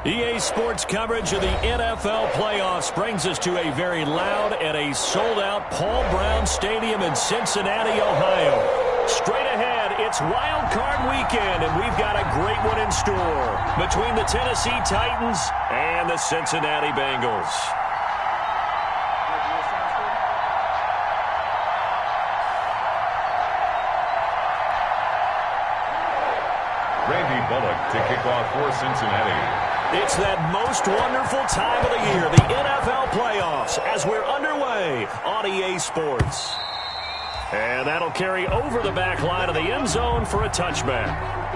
EA Sports coverage of the NFL playoffs brings us to a very loud and a sold-out Paul Brown Stadium in Cincinnati, Ohio. Straight ahead, it's Wild Card Weekend, and we've got a great one in store between the Tennessee Titans and the Cincinnati Bengals. Randy Bullock to kick off for Cincinnati. It's that most wonderful time of the year, the NFL playoffs, as we're underway on EA Sports. And that'll carry over the back line of the end zone for a touchback.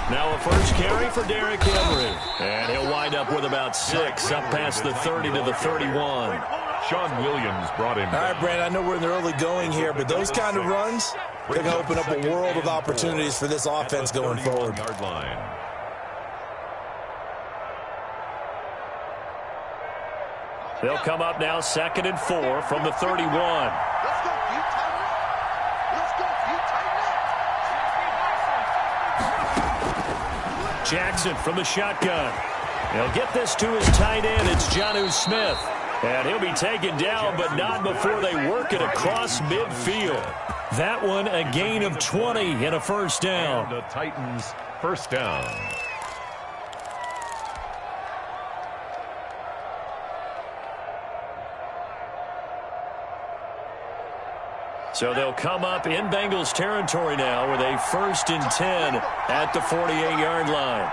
Now a first carry for Derrick Henry. And he'll wind up with about 6, up past the 30 to the 31. Sean Williams brought him. All right, Brandon, I know we're in the early going here, but those kind of runs, they're going to open up a world of opportunities for this offense going forward. Yard line. They'll come up now 2nd and 4 from the 31. Jackson from the shotgun. He'll get this to his tight end. It's Jonnu Smith. And he'll be taken down, but not before they work it across midfield. That one a gain of 20 and a first down. And the Titans first down. So they'll come up in Bengals territory now with a 1st and 10 at the 48-yard line.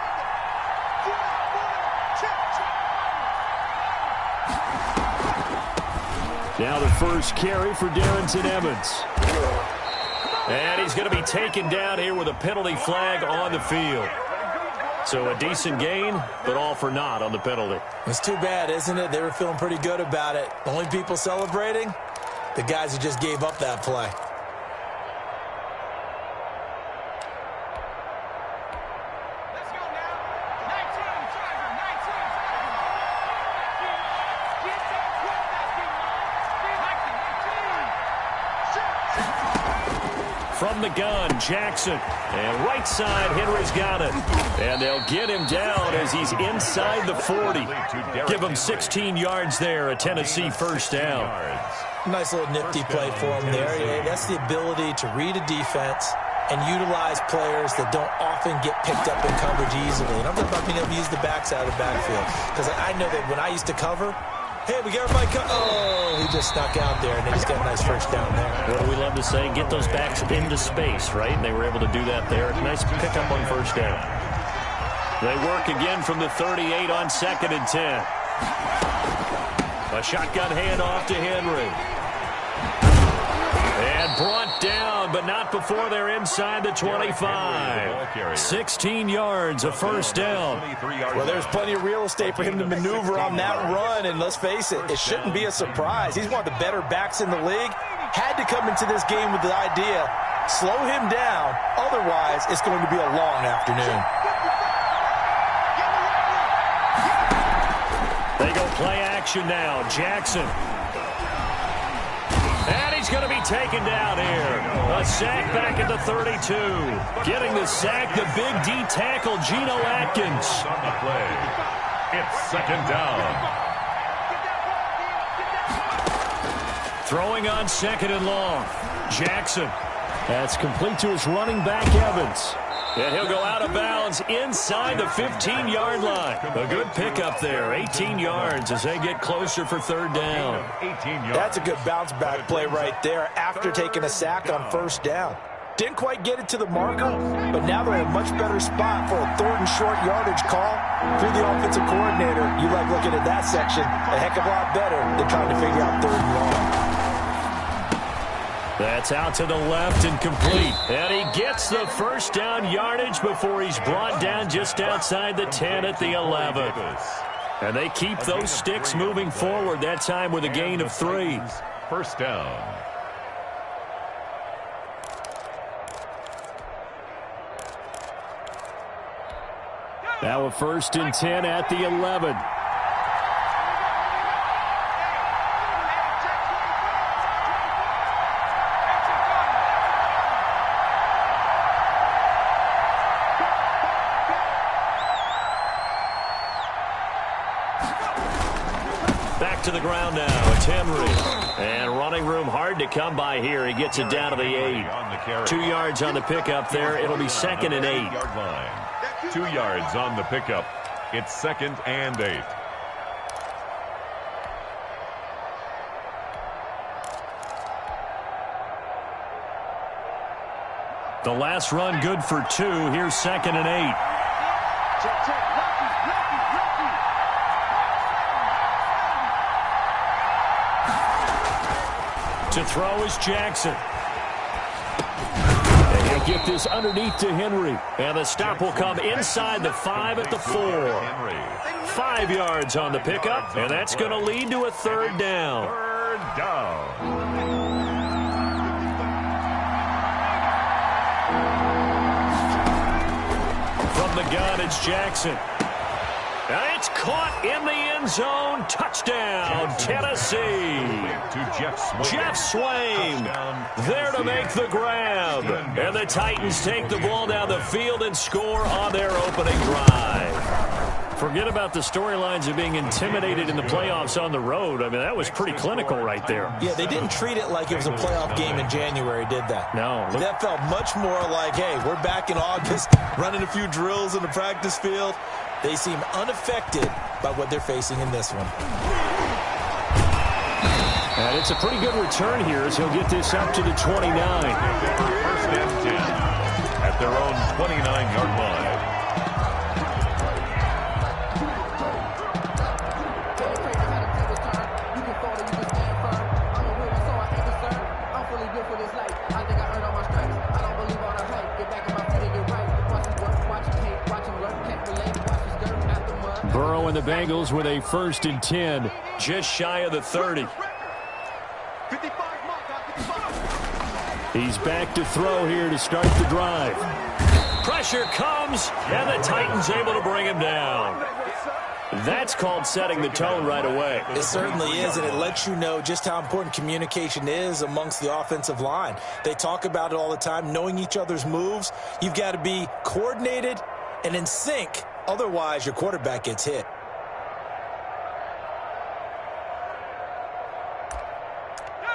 Now the first carry for Darrington Evans. And he's going to be taken down here with a penalty flag on the field. So a decent gain, but all for naught on the penalty. It's too bad, isn't it? They were feeling pretty good about it. The only people celebrating, the guys who just gave up that play. From the gun, Jackson. And right side, Henry's got it. And they'll get him down as he's inside the 40. Give him 16 yards there, a Tennessee first down. Nice little nifty play for him there. Yeah, that's the ability to read a defense and utilize players that don't often get picked up in coverage easily. And I'm talking about being able to use the backside of the backfield. Because I know that when I used to cover, hey, we got everybody he just snuck out there, and they just got a nice first down there. What do we love to say? Get those backs into space, right? And they were able to do that there. Nice pickup on first down. They work again from the 38 on 2nd and 10. A shotgun handoff to Henry. And brought down, but not before they're inside the 25. 16 yards, a first down. Well, there's plenty of real estate for him to maneuver on that run, and let's face it, it shouldn't be a surprise. He's one of the better backs in the league. Had to come into this game with the idea, slow him down, otherwise it's going to be a long afternoon. They go play action now. Jackson. And he's going to be taken down here. A sack back at the 32. Getting the sack, the big D tackle, Geno Atkins. On the play. It's 2nd down. Throwing on 2nd and long. Jackson. That's complete to his running back, Evans. And he'll go out of bounds inside the 15-yard line. A good pickup there, 18 yards as they get closer for 3rd down. That's a good bounce-back play right there after taking a sack on first down. Didn't quite get it to the marker, but now they're in a much better spot for a 3rd and short yardage call. If you're the offensive coordinator, you like looking at that section a heck of a lot better than trying to figure out 3rd and long. That's out to the left and complete. And he gets the first down yardage before he's brought down just outside the 10 at the 11. And they keep those sticks moving forward, that time with a gain of 3. First down. Now a 1st and 10 at the 11. Back to the ground now. It's Henry. And running room hard to come by here. He gets it down to the 8. 2 yards on the pickup there. It'll be 2nd and 8. 2 yards on the pickup. It's 2nd and 8. The last run good for 2. Here's 2nd and 8. To throw is Jackson. And he'll get this underneath to Henry. And the stop will come inside the 5 at the 4. 5 yards on the pickup, and that's going to lead to a 3rd down. 3rd down. From the gun, it's Jackson. And it's caught in the end zone. Touchdown, Tennessee. Jeff Swaim there to make the grab. And the Titans take the ball down the field and score on their opening drive. Forget about the storylines of being intimidated in the playoffs on the road. I mean, that was pretty clinical right there. Yeah, they didn't treat it like it was a playoff game in January, did that? No. That felt much more like, hey, we're back in August, running a few drills in the practice field. They seem unaffected by what they're facing in this one. And it's a pretty good return here as he'll get this up to the 29. 1st and 10 at their own 29-yard line. Burrow and the Bengals with a 1st and 10, just shy of the 30. He's back to throw here to start the drive. Pressure comes, and the Titans able to bring him down. That's called setting the tone right away. It certainly is, and it lets you know just how important communication is amongst the offensive line. They talk about it all the time, knowing each other's moves. You've got to be coordinated and in sync. Otherwise, your quarterback gets hit.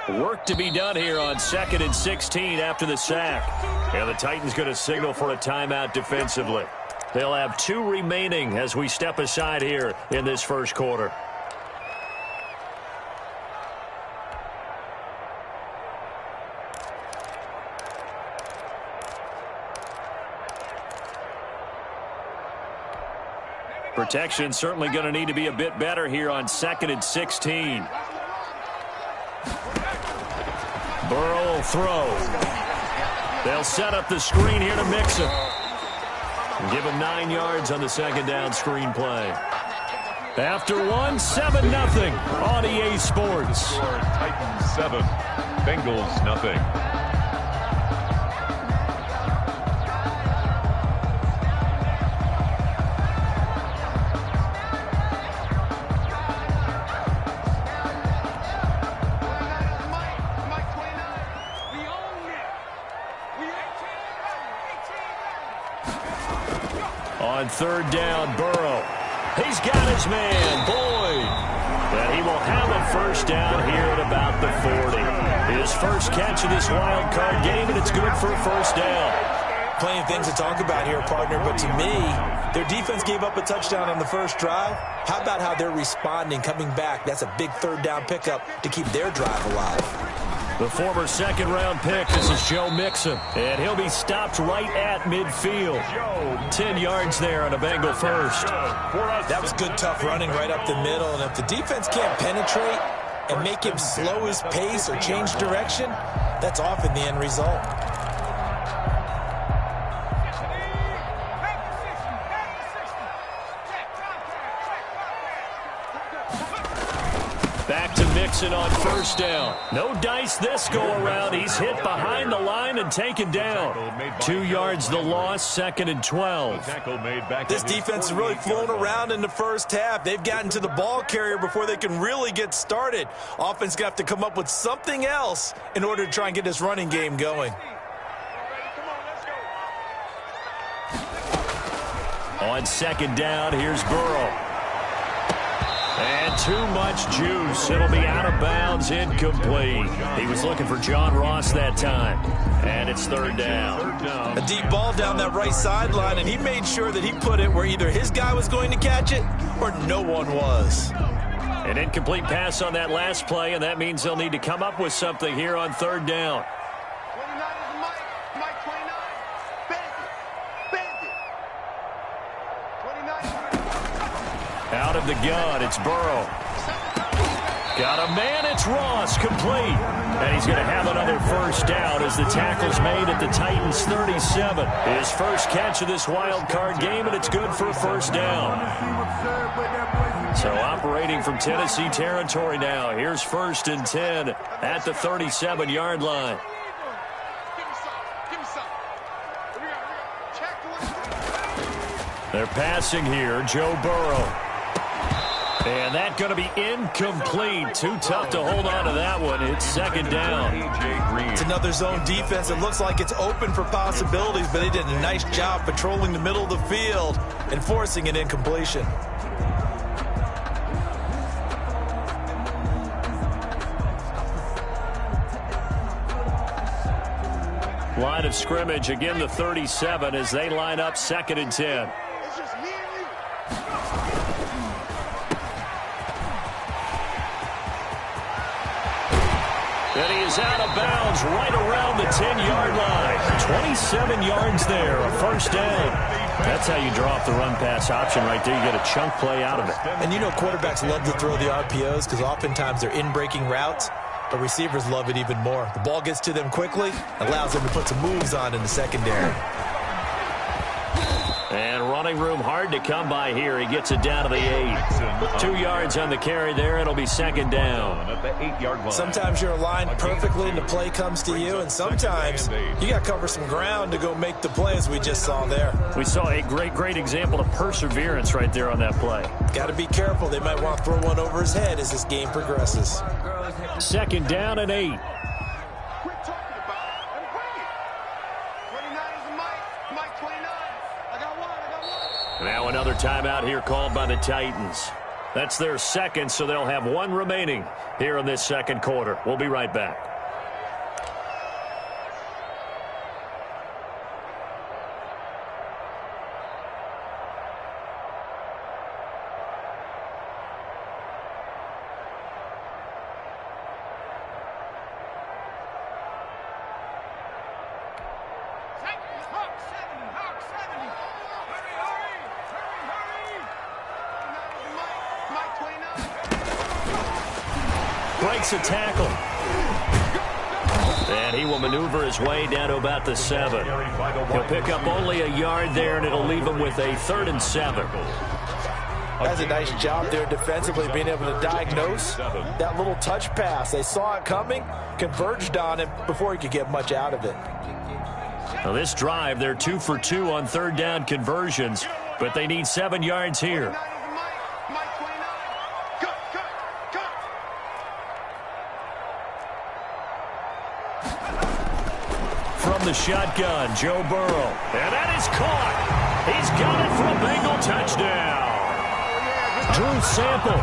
Work to be done here on 2nd and 16 after the sack. And the Titans going to signal for a timeout defensively. They'll have 2 remaining as we step aside here in this first quarter. Protection certainly going to need to be a bit better here on 2nd and 16. Burrow will throw. They'll set up the screen here to Mixon. Give him 9 yards on the 2nd down screen play. After 1, 7-0 on EA Sports. Titans 7, Bengals nothing. On 3rd down, Burrow. He's got his man, Boyd. And he will have a first down here at about the 40. His first catch of this wild card game, and it's good for a first down. Plenty of things to talk about here, partner, but to me, their defense gave up a touchdown on the first drive. How about how they're responding, coming back? That's a big 3rd down pickup to keep their drive alive. The former second-round pick, this is Joe Mixon, and he'll be stopped right at midfield. 10 yards there on a Bengal first. That was good, tough running right up the middle, and if the defense can't penetrate and make him slow his pace or change direction, that's often the end result. Back to Mixon on first down. No dice this go-around. He's hit behind the line and taken down. 2 yards the loss, 2nd and 12. This defense is really flown around in the first half. They've gotten to the ball carrier before they can really get started. Offense got to come up with something else in order to try and get this running game going. On second down, here's Burrow. And too much juice. It'll be out of bounds, incomplete. He was looking for John Ross that time. And it's third down. A deep ball down that right sideline, and he made sure that he put it where either his guy was going to catch it or no one was. An incomplete pass on that last play, and that means they'll need to come up with something here on third down. Out of the gun, it's Burrow. Got a man, it's Ross, complete. And he's going to have another first down as the tackle's made at the Titans' 37. His first catch of this wild card game, and it's good for a first down. So operating from Tennessee territory now. Here's 1st and 10 at the 37-yard line. They're passing here, Joe Burrow. And that's going to be incomplete. Too tough to hold on to that one. It's second down. It's another zone defense. It looks like it's open for possibilities, but they did a nice job patrolling the middle of the field and forcing an incompletion. Line of scrimmage, again the 37 as they line up 2nd and 10. And he is out of bounds right around the 10-yard line. 27 yards there, a first down. That's how you draw off the run-pass option right there. You get a chunk play out of it. And you know quarterbacks love to throw the RPOs because oftentimes they're in-breaking routes, but receivers love it even more. The ball gets to them quickly, allows them to put some moves on in the secondary. And running room hard to come by here. He gets it down to the 8. 2 yards on the carry there. It'll be second down. At the 8-yard line. Sometimes you're aligned perfectly and the play comes to you, and sometimes you got to cover some ground to go make the play as we just saw there. We saw a great example of perseverance right there on that play. Got to be careful. They might want to throw one over his head as this game progresses. Second down and 8. Now another timeout here called by the Titans. That's their second, so they'll have one remaining here in this second quarter. We'll be right back. Breaks a tackle. And he will maneuver his way down to about the 7. He'll pick up only a yard there, and it'll leave him with a 3rd and 7. That's a nice job there defensively, being able to diagnose that little touch pass. They saw it coming, converged on it before he could get much out of it. Now this drive, they're 2 for 2 on third down conversions, but they need 7 yards here. From the shotgun, Joe Burrow. And that is caught. He's got it for a Bengal touchdown. Drew Sample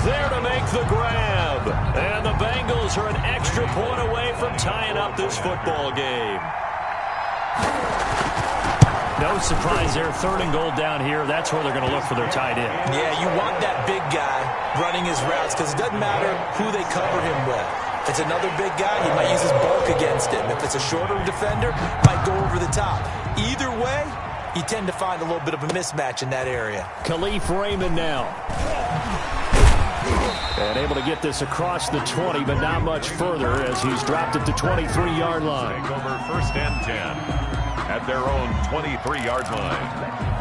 there to make the grab. And the Bengals are an extra point away from tying up this football game. No surprise there. 3rd and goal down here. That's where they're going to look for their tight end. Yeah, you want that big guy running his routes because it doesn't matter who they cover him with. If it's another big guy, he might use his bulk against him. If it's a shorter defender, might go over the top. Either way, you tend to find a little bit of a mismatch in that area. Khalif Raymond now. And able to get this across the 20, but not much further as he's dropped it to 23-yard line. Take over 1st and 10 at their own 23-yard line.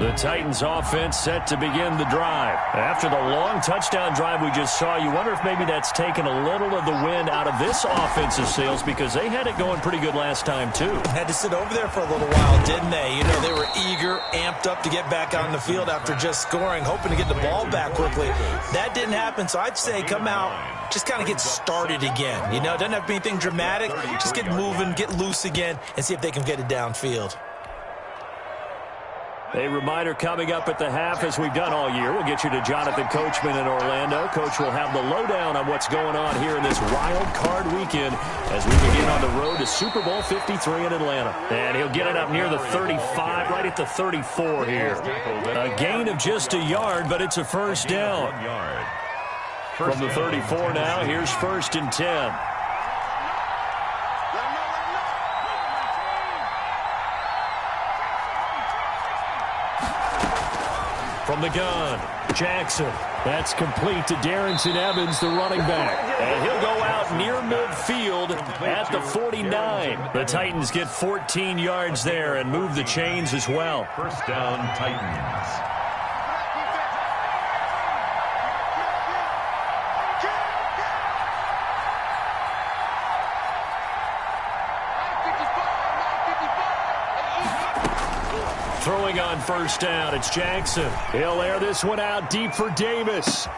The Titans offense set to begin the drive. After the long touchdown drive we just saw, you wonder if maybe that's taken a little of the wind out of this offensive sails because they had it going pretty good last time too. Had to sit over there for a little while, didn't they? You know, they were eager, amped up to get back on the field after just scoring, hoping to get the ball back quickly. That didn't happen, so I'd say come out, just kind of get started again. You know, it doesn't have to be anything dramatic. Just get moving, get loose again, and see if they can get it downfield. A reminder coming up at the half, as we've done all year. We'll get you to Jonathan Coachman in Orlando. Coach will have the lowdown on what's going on here in this wild card weekend as we begin on the road to Super Bowl 53 in Atlanta. And he'll get it up near the 35, right at the 34 here. A gain of just a yard, but it's a first down. From the 34 now, here's 1st and 10. From the gun, Jackson. That's complete to Darrington Evans, the running back. And he'll go out near midfield at the 49. The Titans get 14 yards there and move the chains as well. First down, Titans. Throwing on first down, it's Jackson. He'll air this one out deep for Davis.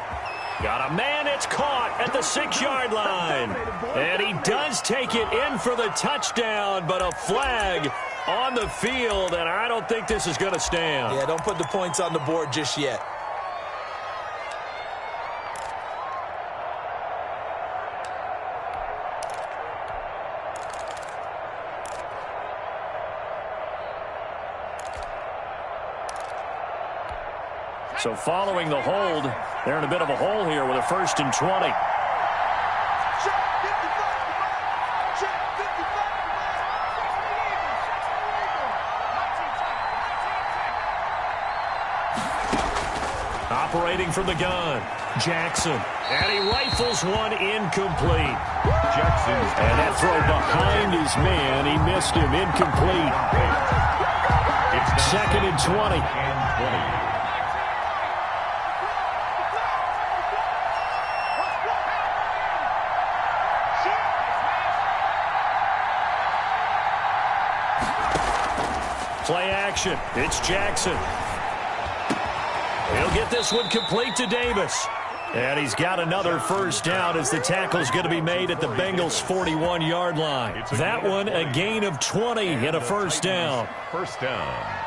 Got a man, it's caught at the 6-yard line. And he does take it in for the touchdown, but a flag on the field, and I don't think this is going to stand. Yeah, don't put the points on the board just yet. So following the hold, they're in a bit of a hole here with a 1st and 20. Operating from the gun, Jackson. And he rifles one incomplete. And that throw behind his man, he missed him, incomplete. It's 2nd and 20. Play action. It's Jackson. He'll get this one complete to Davis. And he's got another first down as the tackle's going to be made at the Bengals' 41-yard line. That one a gain of 20 and a first down. First down.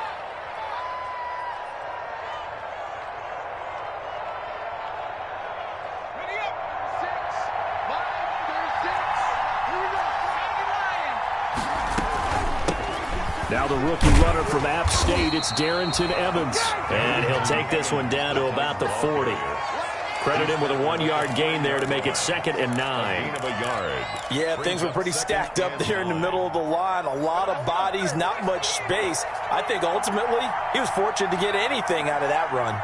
Now the rookie runner from App State, it's Darrington Evans. And he'll take this one down to about the 40. Credit him with a 1-yard gain there to make it 2nd and 9. Gain of a yard. Yeah, things were pretty stacked up there in the middle of the line. A lot of bodies, not much space. I think ultimately he was fortunate to get anything out of that run.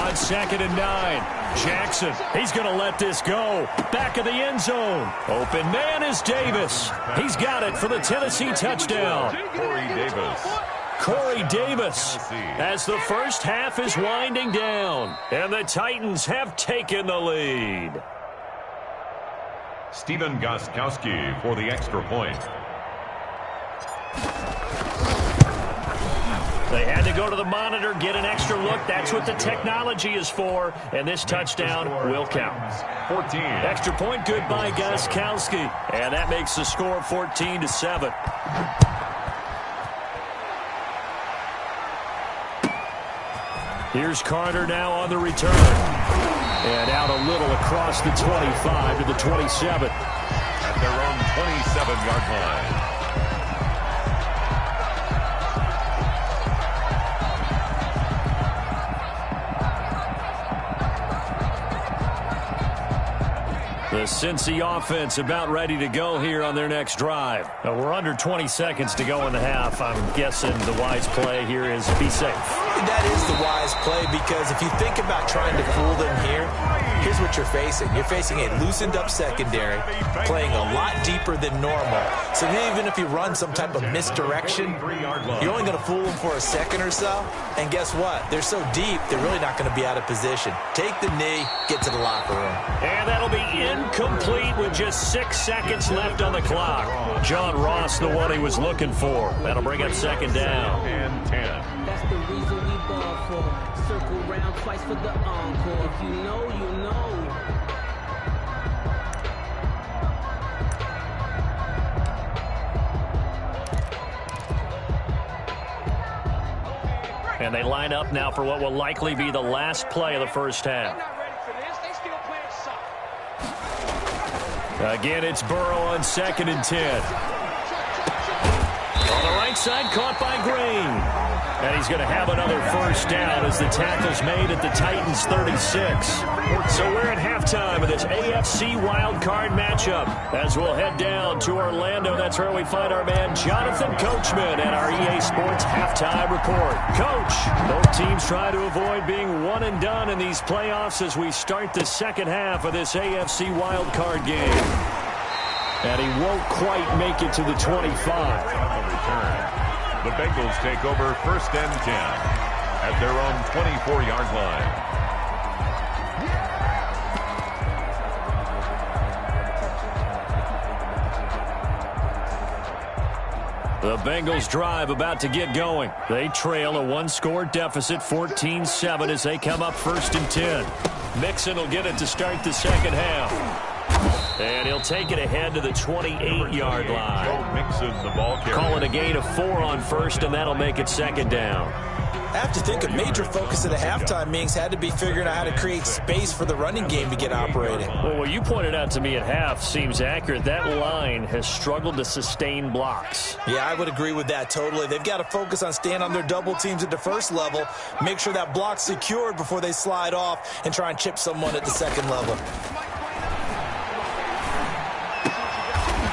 On 2nd and 9. Jackson, he's going to let this go. Back of the end zone. Open man is Davis. He's got it for the Tennessee touchdown. Corey Davis as the first half is winding down. And the Titans have taken the lead. Stephen Gostkowski for the extra point. They had to go to the monitor, get an extra look. That's what the technology is for. And this touchdown will count. 14. Extra point, good by Gostkowski. And that makes the score 14-7. Here's Carter now on the return. And out a little across the 25 to the 27. At their own 27-yard line. The Cincy offense about ready to go here on their next drive. We're under 20 seconds to go in the half. I'm guessing the wise play here is be safe. That is the wise play, because if you think about trying to fool them here, here's what you're facing. You're facing a loosened up secondary, playing a lot deeper than normal. So even if you run some type of misdirection, you're only going to fool them for a second or so. And guess what? They're so deep, they're really not going to be out of position. Take the knee, get to the locker room. And that'll be incomplete with just 6 seconds left on the clock. John Ross, the one he was looking for. That'll bring up second down. And 10. That's the reason we ball for. Circle round twice for the encore. If you know, you know. And they line up now for what will likely be the last play of the first half. Again, it's Burrow on 2nd and 10. On the right side, caught by Green. And he's going to have another first down as the tackle's made at the Titans' 36. So we're at halftime of this AFC wildcard matchup. As we'll head down to Orlando, that's where we find our man Jonathan Coachman at our EA Sports halftime report. Coach, both teams try to avoid being one and done in these playoffs as we start the second half of this AFC wildcard game. And he won't quite make it to the 25. The Bengals take over 1st and 10 at their own 24-yard line. The Bengals drive about to get going. They trail a 1-score deficit, 14-7, as they come up 1st and 10. Mixon will get it to start the second half. And he'll take it ahead to the 28-yard line. Mixon, the ball carrier. Call it a gain of 4 on first, and that'll make it second down. I have to think a major focus of the halftime meetings had to be figuring out how to create space for the running game to get operating. Well, what you pointed out to me at half seems accurate. That line has struggled to sustain blocks. Yeah, I would agree with that totally. They've got to focus on staying on their double teams at the first level, make sure that block's secured before they slide off and try and chip someone at the second level.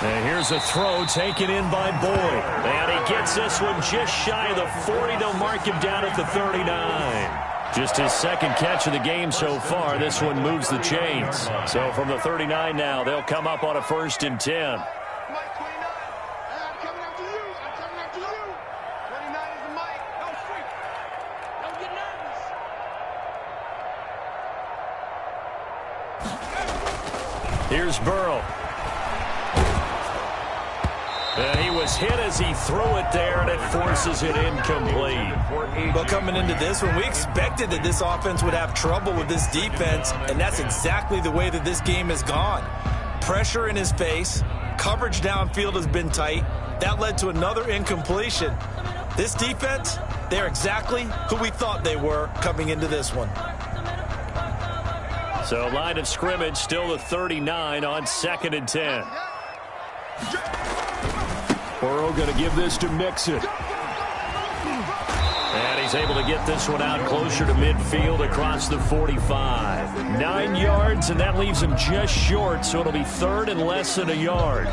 And here's a throw taken in by Boyd. And he gets this one just shy of the 40. They'll mark him down at the 39. Just his second catch of the game so far. This one moves the chains. So from the 39 now, they'll come up on a 1st and 10. Here's Burrow. And he was hit as he threw it there, and it forces it incomplete. Well, coming into this one, we expected that this offense would have trouble with this defense, and that's exactly the way that this game has gone. Pressure in his face, coverage downfield has been tight. That led to another incompletion. This defense, they're exactly who we thought they were coming into this one. So line of scrimmage still the 39 on 2nd and 10. Burrow going to give this to Mixon. And he's able to get this one out closer to midfield across the 45. 9 yards, and that leaves him just short, so it'll be 3rd and less than a yard.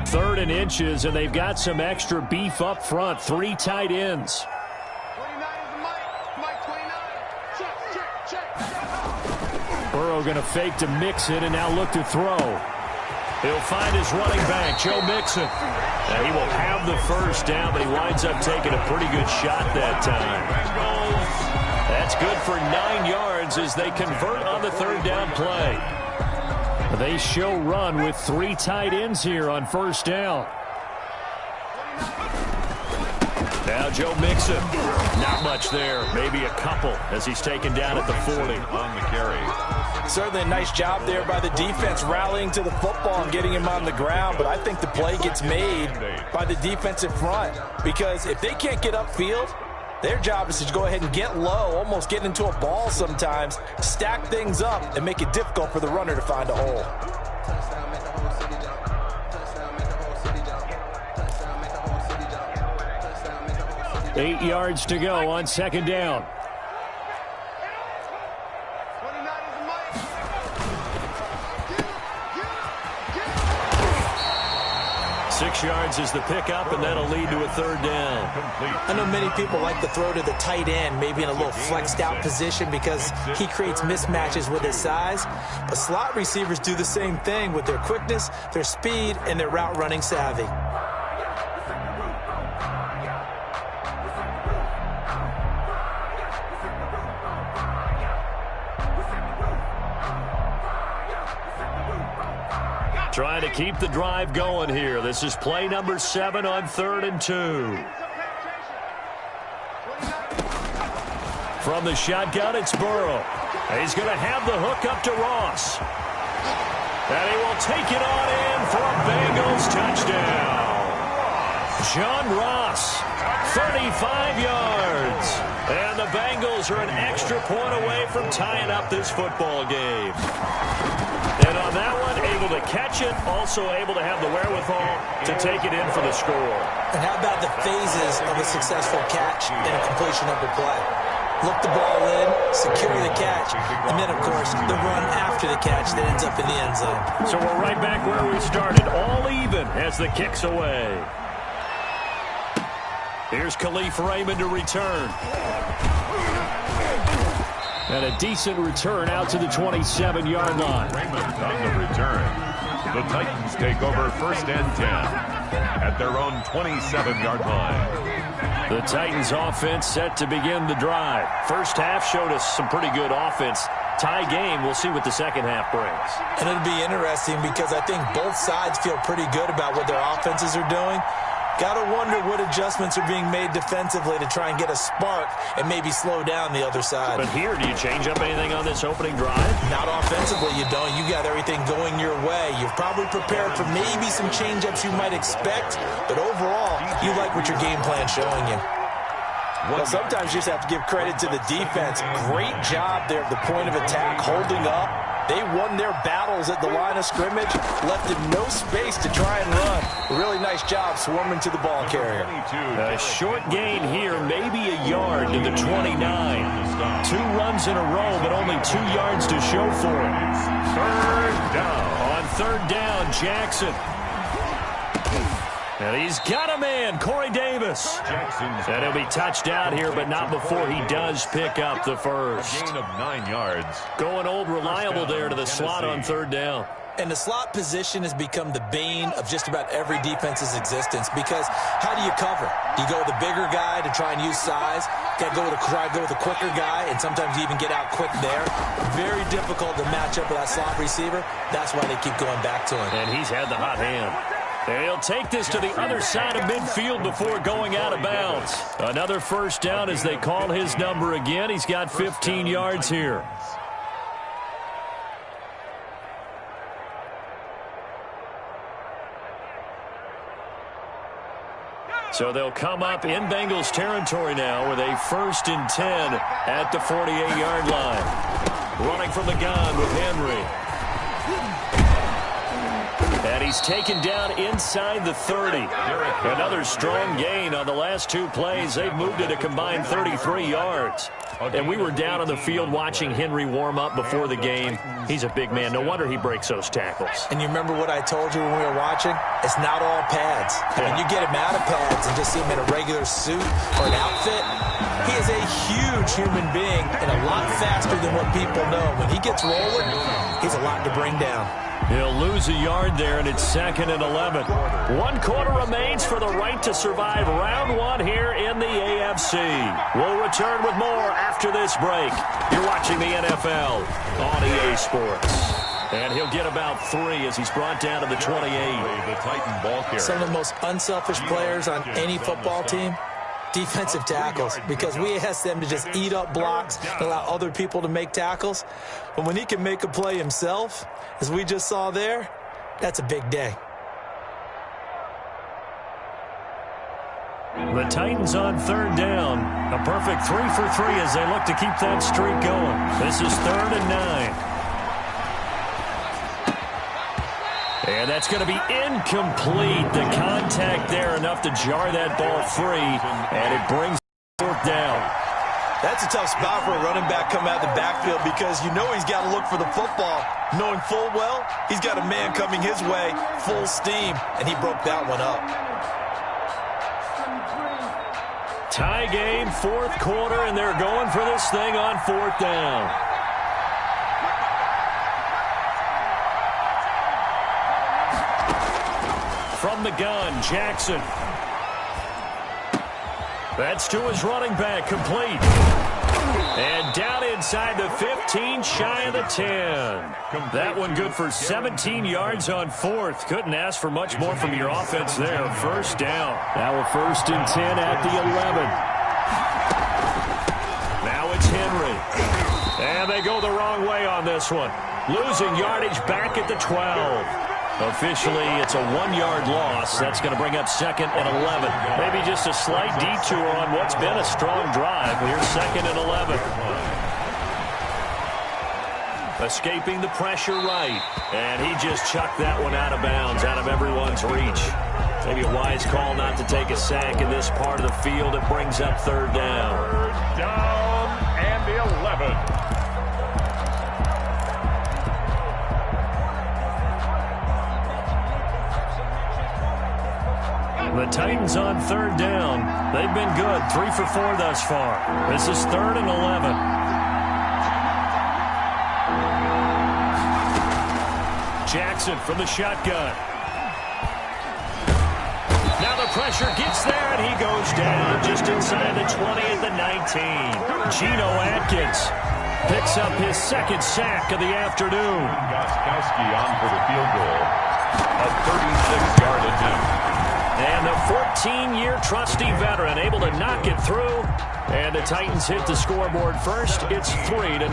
Third and inches, and they've got some extra beef up front. 3 tight ends. Burrow going to fake to Mixon and now look to throw. He'll find his running back, Joe Mixon. And he will have the first down, but he winds up taking a pretty good shot that time. That's good for 9 yards as they convert on the 3rd down play. They show run with 3 tight ends here on 1st down. Now Joe Mixon. Not much there. Maybe a couple as he's taken down at the 40. On the carry. Certainly a nice job there by the defense rallying to the football and getting him on the ground. But I think the play gets made by the defensive front. Because if they can't get upfield, their job is to go ahead and get low, almost get into a ball sometimes, stack things up, and make it difficult for the runner to find a hole. 8 yards to go on second down. 6 yards is the pickup, and that'll lead to a third down. I know many people like to throw to the tight end, maybe in a little flexed out position because he creates mismatches with his size. But slot receivers do the same thing with their quickness, their speed, and their route running savvy. Trying to keep the drive going here. This is play number 7 on 3rd and 2. From the shotgun, it's Burrow. He's going to have the hook up to Ross. And he will take it on in for a Bengals touchdown. John Ross, 35 yards. And the Bengals are an extra point away from tying up this football game. And on that one, able to catch it, also able to have the wherewithal to take it in for the score. And how about the phases of a successful catch and a completion of the play? Look the ball in, secure the catch, and then, of course, the run after the catch that ends up in the end zone. So we're right back where we started, all even as the kick's away. Here's Khalif Raymond to return. And a decent return out to the 27-yard line. Raymond on the return. The Titans take over 1st and 10 at their own 27-yard line. The Titans offense set to begin the drive. First half showed us some pretty good offense. Tie game, we'll see what the second half brings. And it'll be interesting because I think both sides feel pretty good about what their offenses are doing. Got to wonder what adjustments are being made defensively to try and get a spark and maybe slow down the other side. But here, do you change up anything on this opening drive? Not offensively, you don't. You got everything going your way. You've probably prepared for maybe some change-ups you might expect, but overall, you like what your game plan's showing you. Well, sometimes you just have to give credit to the defense. Great job there at the point of attack, holding up. They won their battles at the line of scrimmage, left him no space to try and run. A really nice job swarming to the ball carrier. A short gain here, maybe a yard to the 29. 2 runs in a row, but only 2 yards to show for it. Third down. On third down, Jackson. And he's got a man, Corey Davis. And he'll be touched out here, but not before he does pick up the first. Gain of 9 yards. Going old reliable there to the slot on third down. And the slot position has become the bane of just about every defense's existence because how do you cover? Do you go with the bigger guy to try and use size? Got to try to go with the quicker guy, and sometimes you even get out quick there. Very difficult to match up with that slot receiver. That's why they keep going back to him. And he's had the hot hand. And he'll take this to the other side of midfield before going out of bounds. Another first down as they call his number again. He's got 15 yards here. So they'll come up in Bengals territory now with a 1st and 10 at the 48-yard line. Running from the gun with Henry. And he's taken down inside the 30. Another strong gain on the last 2 plays. They've moved it a combined 33 yards. And we were down on the field watching Henry warm up before the game. He's a big man. No wonder he breaks those tackles. And you remember what I told you when we were watching? It's not all pads. And when you get him out of pads and just see him in a regular suit or an outfit, he is a huge human being and a lot faster than what people know. When he gets rolling, he's a lot to bring down. He'll lose a yard there, and it's 2nd and 11. 1 quarter remains for the right to survive round 1 here in the AFC. We'll return with more after this break. You're watching the NFL on EA Sports. And he'll get about 3 as he's brought down to the 28. The Titan ball carrier. Some of the most unselfish players on any football team, defensive tackles, because we ask them to just eat up blocks and allow other people to make tackles. But when he can make a play himself, as we just saw there, that's a big day. The Titans on third down. A perfect 3 for 3 as they look to keep that streak going. This is 3rd and 9. And that's going to be incomplete. The contact there enough to jar that ball free, and it brings 4th down. That's a tough spot for a running back coming out of the backfield, because you know he's got to look for the football, knowing full well he's got a man coming his way full steam, and he broke that one up. Tie game, 4th quarter, and they're going for this thing on 4th down. From the gun, Jackson. That's to his running back, complete. And down inside the 15, shy of the 10. That one good for 17 yards on 4th. Couldn't ask for much more from your offense there. 1st down. Now a 1st and 10 at the 11. Now it's Henry. And they go the wrong way on this one. Losing yardage back at the 12. Officially, it's a 1-yard loss. That's going to bring up 2nd and 11. Maybe just a slight detour on what's been a strong drive. Here's 2nd and 11. Escaping the pressure right. And he just chucked that one out of bounds, out of everyone's reach. Maybe a wise call not to take a sack in this part of the field. It brings up 3rd down. 3rd down and 11. The Titans on 3rd down. They've been good, 3 for 4 thus far. This is 3rd and 11. Jackson from the shotgun. Now the pressure gets there, and he goes down just inside the 20 at the 19. Geno Atkins picks up his 2nd sack of the afternoon. Gostkowski on for the field goal. A 36-yard attempt. And the 14-year trusty veteran able to knock it through. And the Titans hit the scoreboard first. It's 3-0.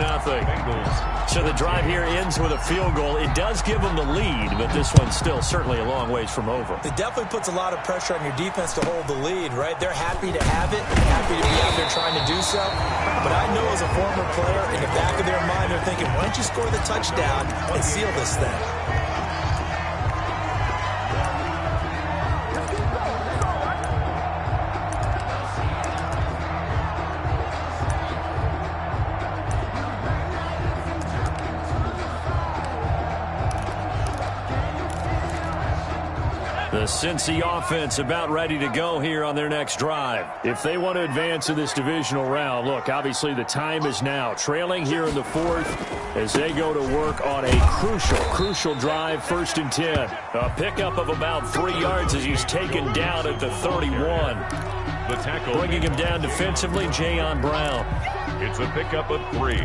So the drive here ends with a field goal. It does give them the lead, but this one's still certainly a long ways from over. It definitely puts a lot of pressure on your defense to hold the lead, right? They're happy to have it, happy to be out there trying to do so. But I know as a former player, in the back of their mind, they're thinking, why don't you score the touchdown and seal this thing? The Cincy offense about ready to go here on their next drive. If they want to advance in this divisional round, look, obviously the time is now. Trailing here in the 4th as they go to work on a crucial drive, 1st and 10. A pickup of about 3 yards as he's taken down at the 31. The tackle. Bringing him down defensively, Jayon Brown. It's a pickup of 3.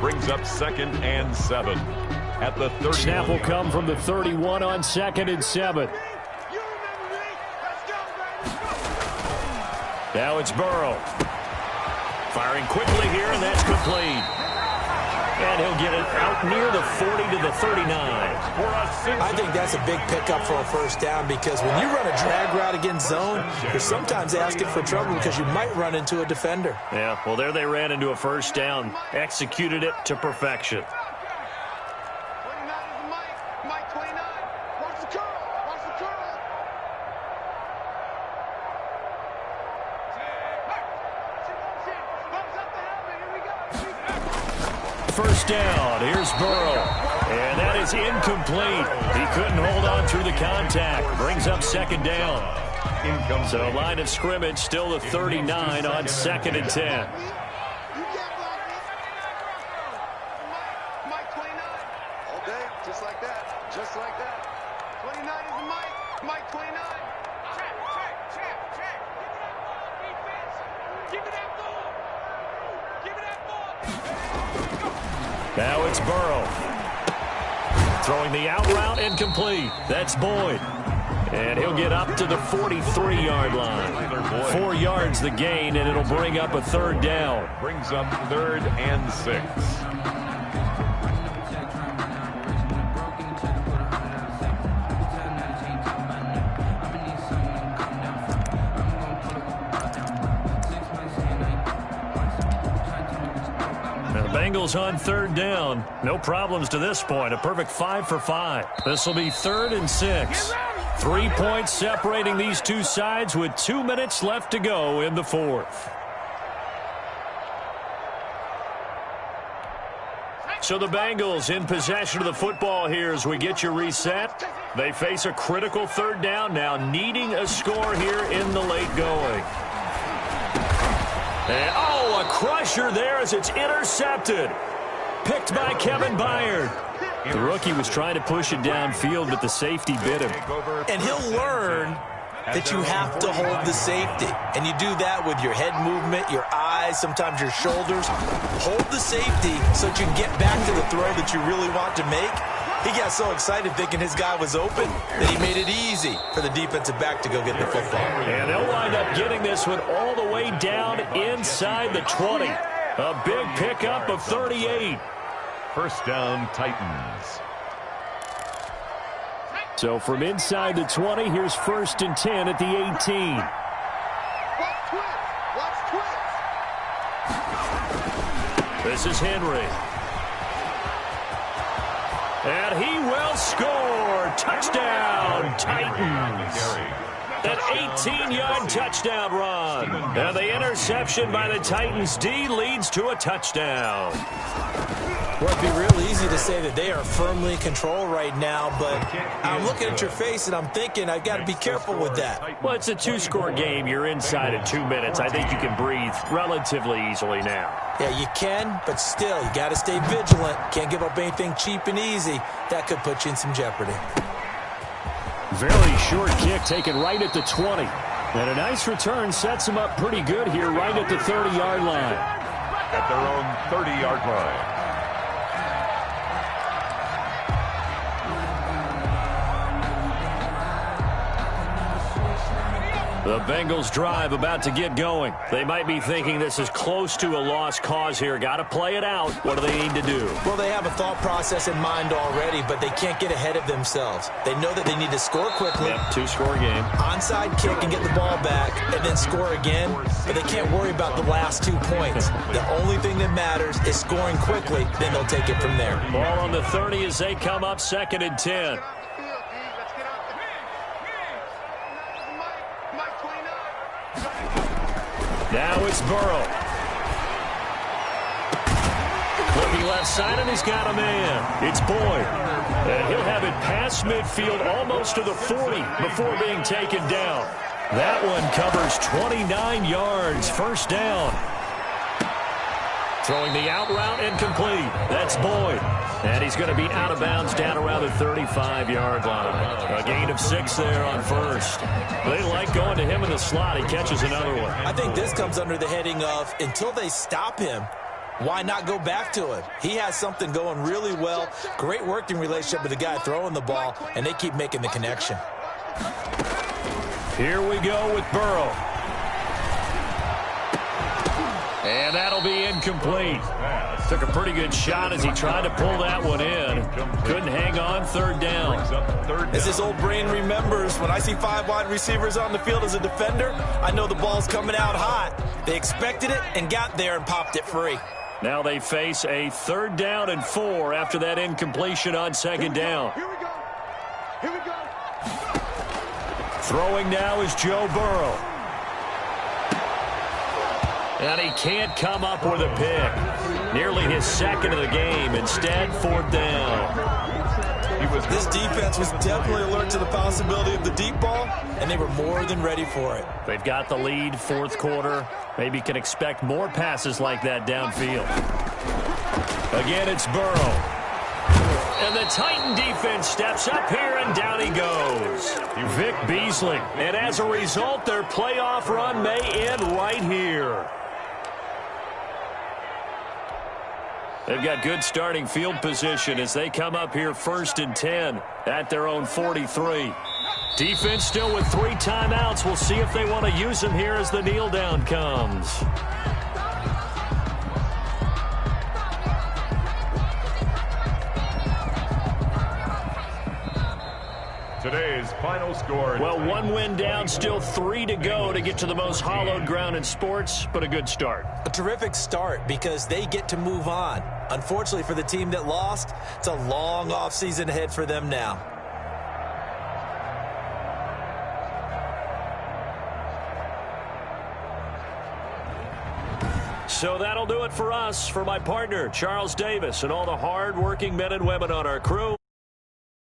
Brings up 2nd and 7 at the 30. Snap will come from the 31 on 2nd and 7. Now it's Burrow. Firing quickly here, and that's complete. And he'll get it out near the 40 to the 39. I think that's a big pickup for a 1st down, because when you run a drag route against zone, you're sometimes asking for trouble because you might run into a defender. Yeah, well, there they ran into a 1st down. Executed it to perfection. First down. Here's Burrow. And that is incomplete. He couldn't hold on through the contact. Brings up 2nd down. So line of scrimmage still the 39 on 2nd and 10. Mike 29. All day, just like that. Just like that. 29 is the Mike. Mike 29. Check. Give me that ball, defense. Give me that ball. Now it's Burrow. Throwing the out route, incomplete. That's Boyd. And he'll get up to the 43-yard line. 4 yards the gain, and it'll bring up a third down. Brings up 3rd and 6. Bengals on 3rd down. No problems to this point. A perfect 5 for 5. This will be 3rd and 6. 3 points separating these two sides with 2 minutes left to go in the 4th. So the Bengals in possession of the football here as we get you reset. They face a critical 3rd down now, needing a score here in the late going. And, a crusher there as it's intercepted. Picked by Kevin Byard. The rookie was trying to push it downfield, but the safety bit him. And he'll learn that you have to hold the safety. And you do that with your head movement, your eyes, sometimes your shoulders. Hold the safety so that you can get back to the throw that you really want to make. He got so excited thinking his guy was open that he made it easy for the defensive back to go get the football. And they'll wind up getting this one all the way down inside the 20. A big pickup of 38. First down, Titans. So from inside the 20, here's 1st and 10 at the 18. This is Henry. And he will score. Touchdown, Titans. An 18-yard touchdown run. And the interception by the Titans D leads to a touchdown. Well, it'd be real easy to say that they are firmly in control right now, but I'm looking at your face and I'm thinking I've got to be careful with that. Well, it's a 2-score game. You're inside at 2 minutes. I think you can breathe relatively easily now. Yeah, you can, but still, you got to stay vigilant. Can't give up anything cheap and easy. That could put you in some jeopardy. Very short kick taken right at the 20. And a nice return sets him up pretty good here right at the 30-yard line. At their own 30-yard line. The Bengals drive about to get going. They might be thinking this is close to a lost cause here. Got to play it out. What do they need to do? Well, they have a thought process in mind already, but they can't get ahead of themselves. They know that they need to score quickly. Yep, 2-score game. Onside kick and get the ball back and then score again, but they can't worry about the last 2 points. The only thing that matters is scoring quickly, then they'll take it from there. Ball on the 30 as they come up 2nd and 10. Now it's Burrow. Looking left side, and he's got a man. It's Boyd. And he'll have it past midfield almost to the 40 before being taken down. That one covers 29 yards. First down. Throwing the out route incomplete. That's Boyd. And he's going to be out of bounds down around the 35-yard line. A gain of 6 there on first. They like going to him in the slot. He catches another one. I think this comes under the heading of until they stop him, why not go back to him? He has something going really well. Great working relationship with the guy throwing the ball, and they keep making the connection. Here we go with Burrow. And that'll be incomplete. Took a pretty good shot as he tried to pull that one in. Couldn't hang on. 3rd down. As his old brain remembers, when I see 5 wide receivers on the field as a defender, I know the ball's coming out hot. They expected it and got there and popped it free. Now they face a 3rd down and 4 after that incompletion on 2nd down. Here we go. Here we go. Throwing now is Joe Burrow. And he can't come up with a pick. Nearly his 2nd of the game. Instead, 4th down. This defense was definitely alert to the possibility of the deep ball, and they were more than ready for it. They've got the lead, 4th quarter. Maybe can expect more passes like that downfield. Again, it's Burrow. And the Titan defense steps up here, and down he goes. Vic Beasley. And as a result, their playoff run may end right here. They've got good starting field position as they come up here 1st and 10 at their own 43. Defense still with 3 timeouts. We'll see if they want to use them here as the kneel down comes. Today's final score. Well, 1 win down, still 3 to go to get to the most hallowed ground in sports, but a good start. A terrific start because they get to move on. Unfortunately for the team that lost, it's a long offseason ahead for them now. So that'll do it for us. For my partner, Charles Davis, and all the hard-working men and women on our crew.